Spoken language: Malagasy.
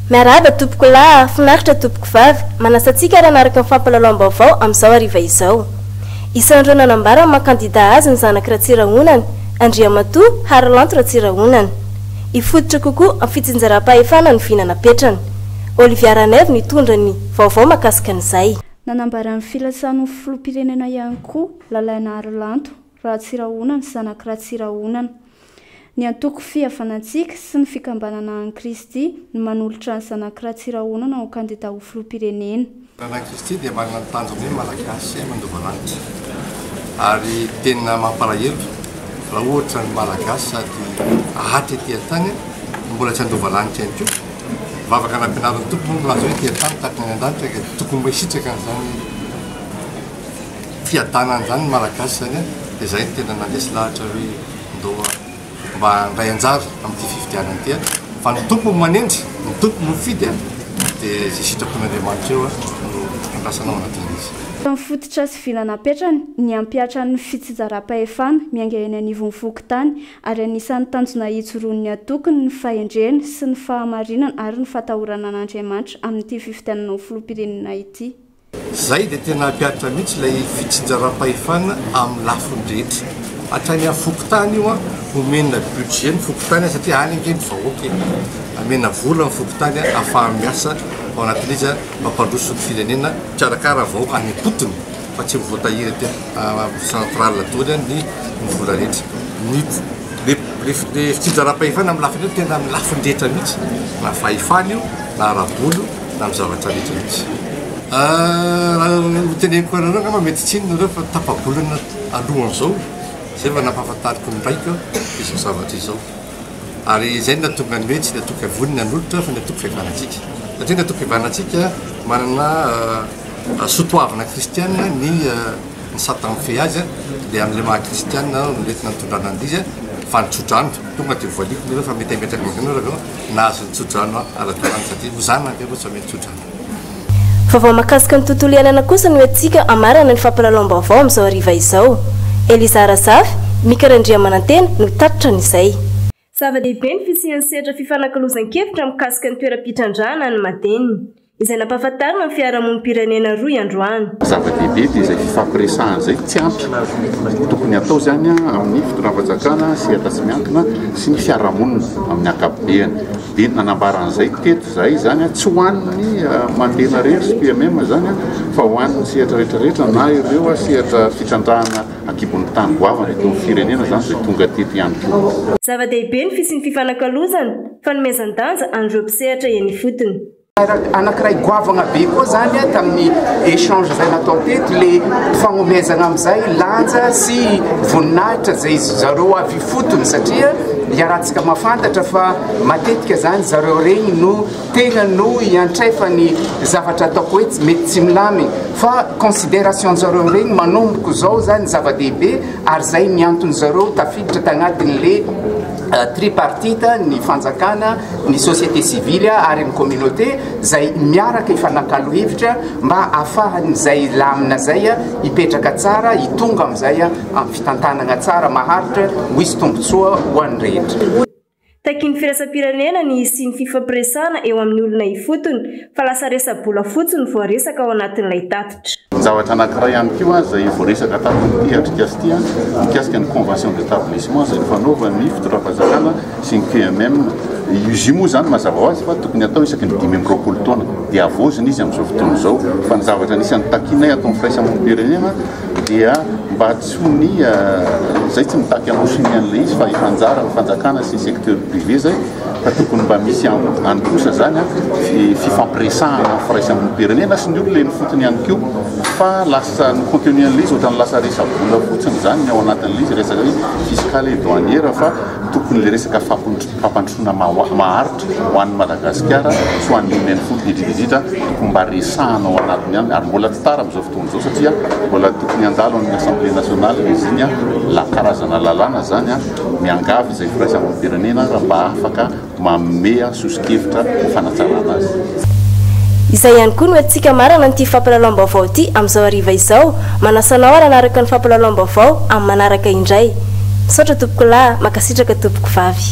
Miarahaba tompoko lahy, finaritra tompoko vavy, manasantsika raha naraka ny fampalalao-baovao amin'izao hariva izao. Isan'ireo nanambara ny maha-kandida azy ny zanaky Ratsirahonana, Andriamatoa Harlanto Ratsirahonana. Ifototra kokoa amin'ny fitsinjaram-pahefana ny vinanapetrana. Olivia Raneve nitondra ny vaovao mahakasika an'izay. Nanambara ny filasan'ny filoham-pirenena ihany koa lalaina Harlanto Ratsirahonana, zanaky Ratsirahonana. Ny antoko fihavanantsika sy ny fikambanana an'i Kristy ny manolotra ny zanaky Ratsirahonana ho kandida ho filoham-pirenena. An'i Kristy dia manana tanjona malagasy mandovalanitra. Ary tena mampalahelo raha ohatra ny malagasy sady ahatra etỳ antany mbola tsy andovalanitra ihany koa. Vavaka anampianarin'ny tompony milaza hoe etỳ antany tahaka ny an-danitra tokony mba hisitraka an'izany fiadanana izany ny malagasy zany. Dia izay tena nandesy lahatra hoe ndoa mba ndray anjara amin'ity fifidianana ity. Fa ny tompony manendry, ny tompony mifidy dia zay sitrapon'Andriamanitra eo no andrasanao anatin'izy. Mifototra sy vinanapetrana ny ampiatra ny fitsinjaram-pahefana miainga eny anivon'ny fokontany ary anisan'ny tanjona hitsoroan'ny atokony ny fahendreny sy ny fahamarinana ary ny fatahorana an'Andriamanitra amin'ity fifidianana ho filoham-pirenena ity. Zay dia tena ampiatra mihitsy ilay fitsinjaram-pahefana amin'ny lafiny rehetra. Hatrany amin'ny fokontany io omena budget ny fokontany satria any angeny vahoaka amena vola ny fokontany ahafahany miasa ao anatin'izy mampandroso ny firenena karakara vahoaka any am-potony fa tsy mivoatahiry aty centrale toy ny vola rehetra. Le fitsinjaram-pahefana amin'ny lafiny rehetra tena amin'ny lafiny rehetra mihitsy na fahefana io na arabolo na amin'ny zavatra rehetra mihitsy. Teneniko anareo angamba mety tsy inona ireo fa tapabolana alohan'izao zay fa nampahafantariko ny raika izao zavatra izao. Ary izay no natonga ny hoe tsy natoka vonina n'olotra fa natoka fihavanantsika. Satria natoka fihavanantsika manana sotoavana kristianina ny satana fe azy dia amin'ilay maha-kristianina noentina nitondrana an'izy fa nitsodrano tonga dia voaliko nireo fa mety ametraka magnanareo nahazo nitsodrano ara-toerana satria hozana dia tsy mety tsodrano. Vaovao mahakasika ny tontolo iainana kosa no antsika amarana ny fampalalao-baovao amin'izao hariva izao. Eliza Razafy, Mikarandriamanantena no tatitra n'izay. Zava-dehibe ny fisian'ny sehatra fifanankalozan-kevitra mikasika ny toeram-pitrandrahana ny Madeny. Izay nampahafantarina ny fiarahamonim-pirenena roa androany. Zava-dehibe dia izay fifampiresahana izay tsy ampy tokony atao zany amin'ny fitondram-panjakana sehatra tsy miankina sy ny fiarahamonina amin'ny ankapobeny. Dia nanambaran'izay teto izay zany tsy ho an'ny mandena rehetra sy PMM zany fa ho an'ny sehatra rehetrarehetra na ireo sehatra fitrandrahana ankibon'ny tany goavana eto amin'ny firenena zany izay tonga teto ihany koa. Zava-dehibe ny fisian'ny fifanankalozana fa nomezan-danja an'ireo mpisehatra eny ifotony. Anankiray goavana be koa zany tamin'ny échange zay natao teto le fagnomezana amin'izay lanja sy voninahitra zay zareo avy fotony satria iarahantsika mahafantatra fa matetika zany zareo regny no tena no iantrefa ny zavatra ataoko hoe mety tsy milamy fa considération zareo regny manomboko zao zany zava-dehibe ary zay miantony zareo tafiditra tagnatin'le tripartite ny fanjakana ny société civile ary ny communauté zay miaraka ifanakalo hevitra mba ahafahan'izay lamina zay ipetraka tsara itonga amin'izay amin'ny fitantanana tsara maharitra ho isy tombotsoa ho an'ny rehetra. Takin'ny firasam-pirenena ny sy ny fifampiresahana eo amin'ny olona ifotony fa lasa resa-bola fotsiny voaresaka ao anatin'ilay tatitra. Zavatra anankiray ihany koa izay voaresaka tamin'ity atrikasity mikasika ny convention d'établissement izay fanaovan'ny fitondram-panjakana sy ny QMM. Izy moa zany mazava ho azy fa tokony atao isaky ny 5 taona dia avoziny izy amin'izao fotoana izao fa ny zavatra anisan'ny takinay atao amin'ny firaisamonim-pirenena dia mba tsy ho ny zay tsy mitaky anosiny an'ilay izy fa ifanjara ny fanjakana sy secteur privé zay fa tokony mba misy any kosa zany fifampiresahana amin'ny firaisamonim-pirenena sy ny olona ny fotony ihany koa fa lasa ny contenu an'ilay izy ohatrany lasa resa-bola fotsiny zany ny ao anatin'ilay izy resaka hoe fiscale et douanière fa tokony le resaka fampandrosoana maharitra ho an'ny Madagasikara sy ho an'ny olona fotony indrindrindrindra tokony mba resahana ao anatiny ihany ary mbola tsy tara amin'izao fotoana izao satria mbola tokony handalo amin'ny assemblée nationale izy iny la karazana lalàna zany miangavy izay firaisamonim-pirenena raha mba afaka manome sosikevitra fanatsarana azy. Izay ihany koa no antsika marana n'ity fampalalao-baovao ity amin'izao hariva izao. Manasanao ary anaraka ny fampalalao-baovao amin'ny manaraka indray. Misaotra tompoko lahy, makasitraka tompoko vavy.